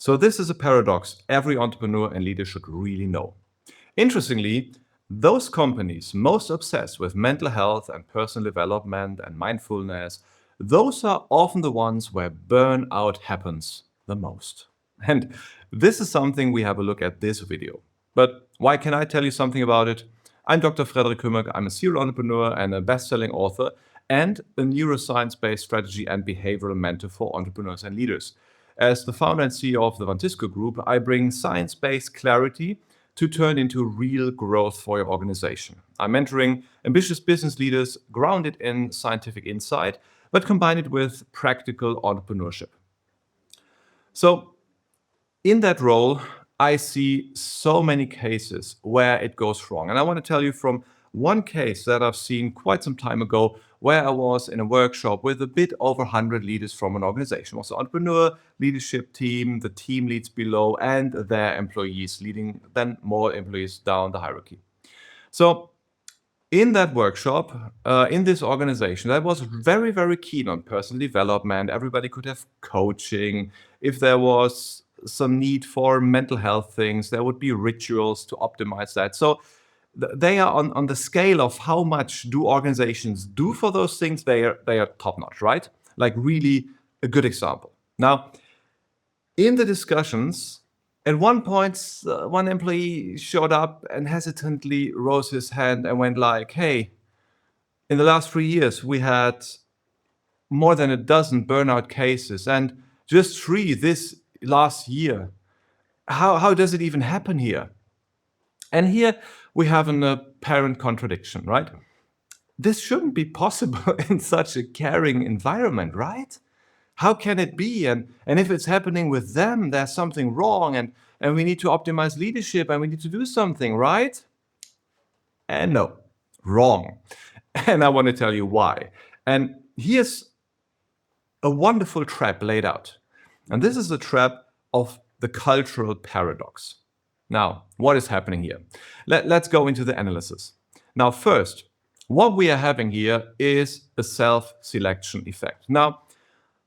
So this is a paradox every entrepreneur and leader should really know. Interestingly, those companies most obsessed with mental health and personal development and mindfulness, those are often the ones where burnout happens the most. And this is something we have a look at this video. But why can I tell you something about it? I'm Dr. Frederik. I'm a serial entrepreneur and a best-selling author and a neuroscience-based strategy and behavioral mentor for entrepreneurs and leaders. As the founder and CEO of the Vantisco Group, I bring science-based clarity to turn into real growth for your organization. I'm mentoring ambitious business leaders grounded in scientific insight, but combine it with practical entrepreneurship. So, in that role, I see so many cases where it goes wrong. And I want to tell you from one case that I've seen quite some time ago where I was in a workshop with a bit over 100 leaders from an organization. It was the entrepreneur leadership team, the team leads below, and their employees, leading then more employees down the hierarchy. So in that workshop, in this organization, I was very, very keen on personal development. Everybody could have coaching. If there was some need for mental health things, there would be rituals to optimize that. So they are on the scale of how much do organizations do for those things, they are top notch, right? Like really a good example. Now, in the discussions, at one point, one employee showed up and hesitantly rose his hand and went like, hey, in the last 3 years, we had more than a dozen burnout cases and just 3 this last year. How does it even happen here? And here we have an apparent contradiction, right? This shouldn't be possible in such a caring environment, right? How can it be? And if it's happening with them, there's something wrong, and we need to optimize leadership and we need to do something, right? And no, wrong. And I want to tell you why. And here's a wonderful trap laid out. And this is the trap of the cultural paradox. Now, what is happening here? Let's go into the analysis. Now, first, what we are having here is a self-selection effect. Now,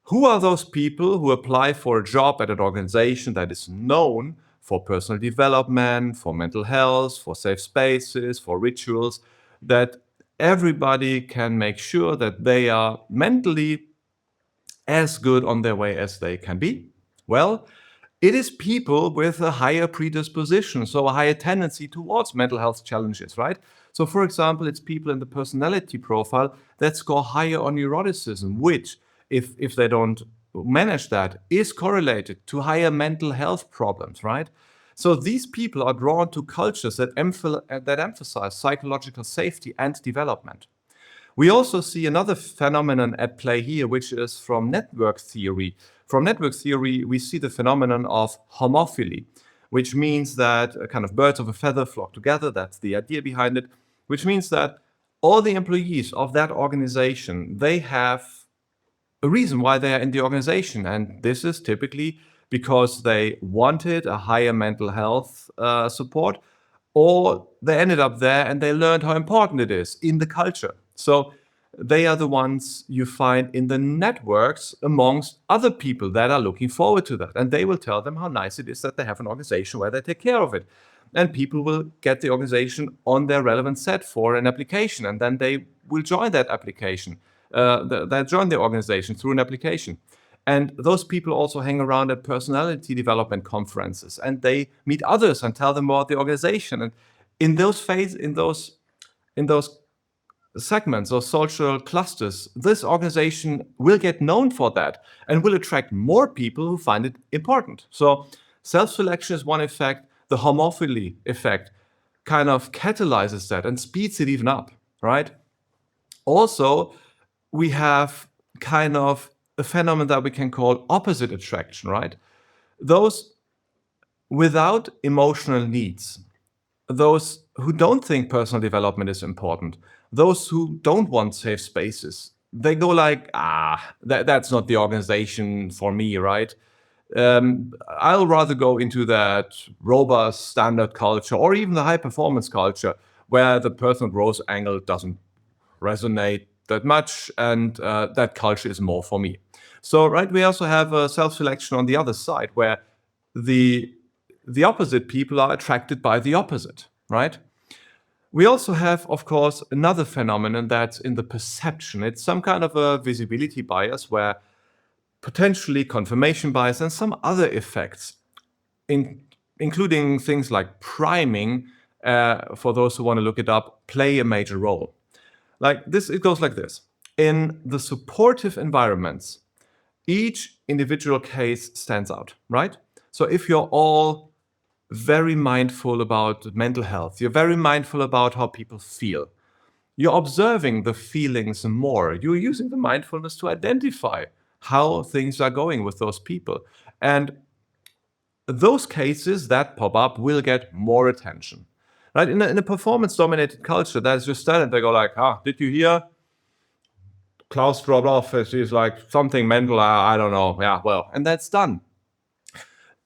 who are those people who apply for a job at an organization that is known for personal development, for mental health, for safe spaces, for rituals, that everybody can make sure that they are mentally as good on their way as they can be? Well, it is people with a higher predisposition, so a higher tendency towards mental health challenges, right? So, for example, it's people in the personality profile that score higher on neuroticism, which, if they don't manage that, is correlated to higher mental health problems, right? So these people are drawn to cultures that emphasize psychological safety and development. We also see another phenomenon at play here, which is from network theory. From network theory, we see the phenomenon of homophily, which means that kind of birds of a feather flock together. That's the idea behind it, which means that all the employees of that organization, they have a reason why they are in the organization. And this is typically because they wanted a higher mental health support, or they ended up there and they learned how important it is in the culture. So they are the ones you find in the networks amongst other people that are looking forward to that. And they will tell them how nice it is that they have an organization where they take care of it. And people will get the organization on their relevant set for an application. And then they will join that application. They join the organization through an application. And those people also hang around at personality development conferences, and they meet others and tell them about the organization. And in those segments or social clusters, this organization will get known for that and will attract more people who find it important. So self-selection is one effect. The homophily effect kind of catalyzes that and speeds it even up, right? Also, we have kind of a phenomenon that we can call opposite attraction, right? Those without emotional needs, those who don't think personal development is important, those who don't want safe spaces, they go like, that's not the organization for me, right? I'll rather go into that robust standard culture or even the high performance culture where the personal growth angle doesn't resonate that much, and that culture is more for me. So, right, we also have a self-selection on the other side where the opposite people are attracted by the opposite, right? We also have, of course, another phenomenon that's in the perception. It's some kind of a visibility bias where potentially confirmation bias and some other effects, including things like priming, for those who want to look it up, play a major role. Like this, it goes like this. In the supportive environments, each individual case stands out, right? So if you're all very mindful about mental health, you're very mindful about how people feel, you're observing the feelings more, you're using the mindfulness to identify how things are going with those people. And those cases that pop up will get more attention. Right? In a performance-dominated culture, that's just standard. They go like, did you hear? Klaus dropped off. She's like something mental. I don't know. Yeah, well, and that's done.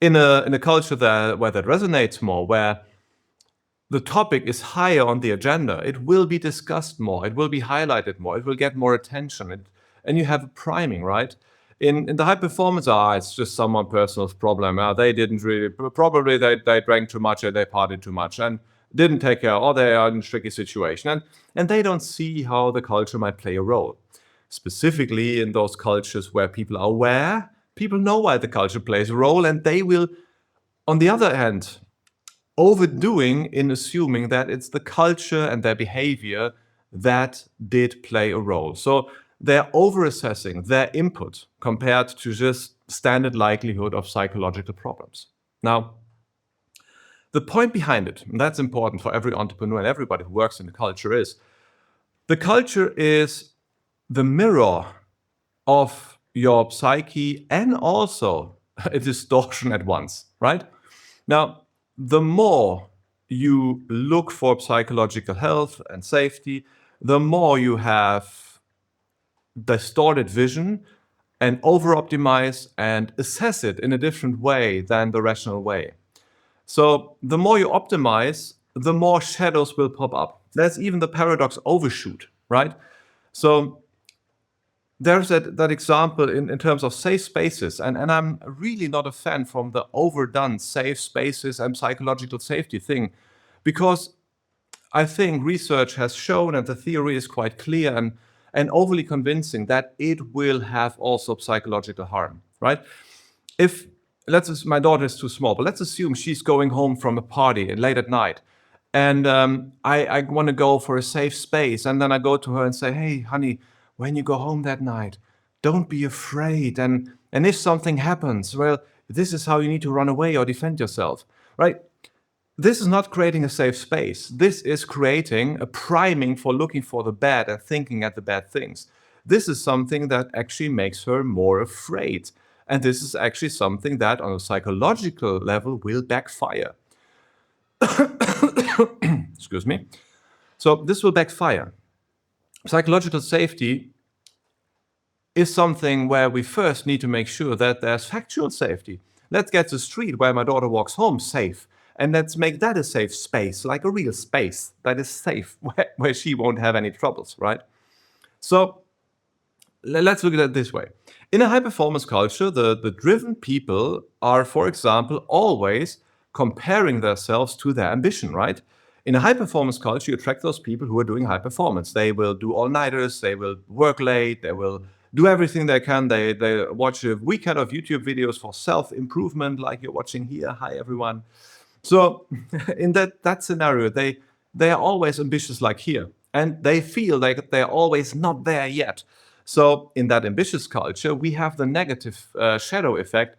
In a culture where that resonates more, where the topic is higher on the agenda, it will be discussed more. It will be highlighted more. It will get more attention. And you have a priming, right? In the high performance, it's just someone personal problem. They didn't really, probably they drank too much or they partied too much and didn't take care, or they are in a tricky situation. And they don't see how the culture might play a role. Specifically in those cultures where people are aware, people know why the culture plays a role, and they will, on the other hand, overdoing in assuming that it's the culture and their behavior that did play a role. So they're overassessing their input compared to just standard likelihood of psychological problems. Now, the point behind it, and that's important for every entrepreneur and everybody who works in the culture, is the culture is the mirror of your psyche and also a distortion at once, right? Now, the more you look for psychological health and safety, the more you have distorted vision and over-optimize and assess it in a different way than the rational way. So the more you optimize, the more shadows will pop up. That's even the paradox overshoot, right? So there's that example in terms of safe spaces, and I'm really not a fan from the overdone safe spaces and psychological safety thing, because I think research has shown, and the theory is quite clear and overly convincing, that it will have also psychological harm, right? If my daughter is too small, but let's assume she's going home from a party late at night, and I want to go for a safe space, and then I go to her and say, "Hey, honey, when you go home that night, don't be afraid. And if something happens, well, this is how you need to run away or defend yourself," right? This is not creating a safe space. This is creating a priming for looking for the bad and thinking at the bad things. This is something that actually makes her more afraid. And this is actually something that on a psychological level will backfire. Excuse me. So this will backfire. Psychological safety is something where we first need to make sure that there's factual safety. Let's get the street where my daughter walks home safe, and let's make that a safe space, like a real space that is safe, where she won't have any troubles, right? So let's look at it this way. In a high-performance culture, the driven people are, for example, always comparing themselves to their ambition, right? In a high-performance culture, you attract those people who are doing high performance. They will do all-nighters, they will work late, they will do everything they can. They watch a weekend of YouTube videos for self-improvement, like you're watching here. Hi, everyone. So in that scenario, they are always ambitious like here, and they feel like they're always not there yet. So in that ambitious culture, we have the negative shadow effect,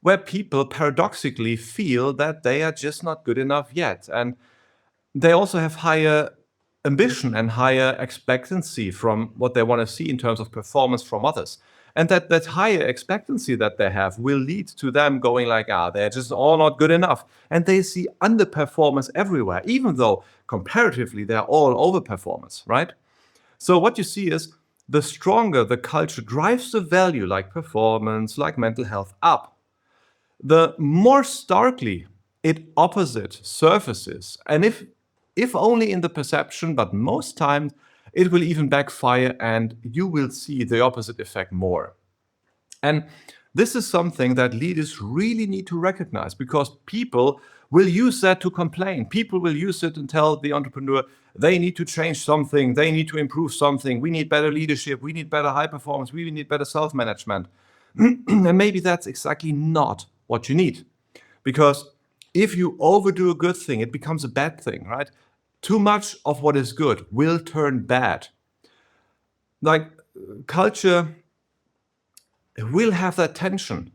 where people paradoxically feel that they are just not good enough yet. And they also have higher ambition and higher expectancy from what they want to see in terms of performance from others. And that higher expectancy that they have will lead to them going like, they're just all not good enough. And they see underperformance everywhere, even though comparatively they're all overperformance, right? So what you see is the stronger the culture drives the value like performance, like mental health up, the more starkly it opposite surfaces. And if only in the perception, but most times it will even backfire and you will see the opposite effect more. And This is something that leaders really need to recognize, because people will use that to complain. People will use it and tell the entrepreneur they need to change something, they need to improve something, we need better leadership, we need better high performance, we need better self-management. And maybe that's exactly not what you need. Because if you overdo a good thing, it becomes a bad thing, right? Too much of what is good will turn bad. Like, culture will have that tension.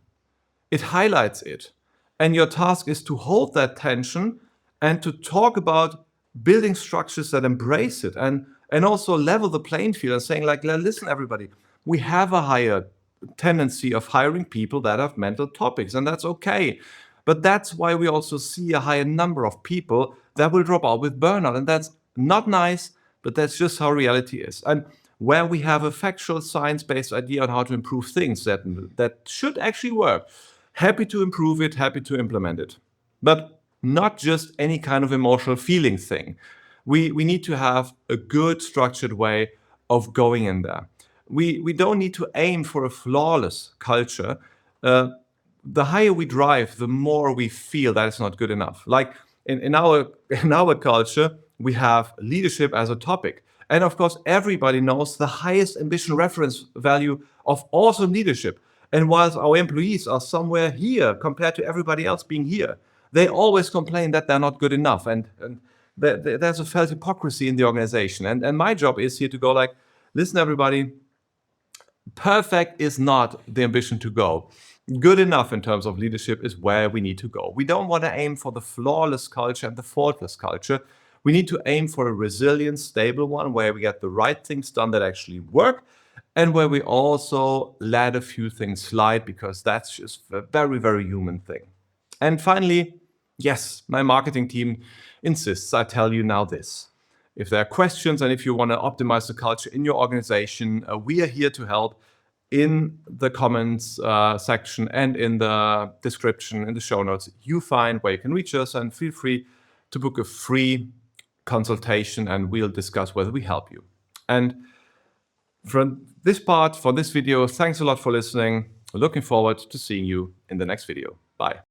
It highlights it. And your task is to hold that tension and to talk about building structures that embrace it, and also level the playing field and saying, like, listen, everybody, we have a higher tendency of hiring people that have mental topics, and that's okay. But that's why we also see a higher number of people that will drop out with burnout. And that's not nice, but that's just how reality is. And where we have a factual science-based idea on how to improve things that should actually work, happy to improve it, happy to implement it. But not just any kind of emotional feeling thing. We need to have a good structured way of going in there. We don't need to aim for a flawless culture. The higher we drive, the more we feel that it's not good enough. Like in our in our culture, we have leadership as a topic. And of course, everybody knows the highest ambition reference value of awesome leadership. And whilst our employees are somewhere here compared to everybody else being here, they always complain that they're not good enough. And there's a felt hypocrisy in the organization. And my job is here to go like, listen, everybody, perfect is not the ambition to go. Good enough in terms of leadership is where we need to go. We don't want to aim for the flawless culture and the faultless culture. We need to aim for a resilient, stable one where we get the right things done that actually work, and where we also let a few things slide, because that's just a very, very human thing. And finally, yes, my marketing team insists I tell you now this. If there are questions and if you want to optimize the culture in your organization, we are here to help. In the comments section and in the description, in the show notes, you find where you can reach us, and feel free to book a free consultation and we'll discuss whether we help you. And for this video, thanks a lot for listening. Looking forward to seeing you in the next video. Bye.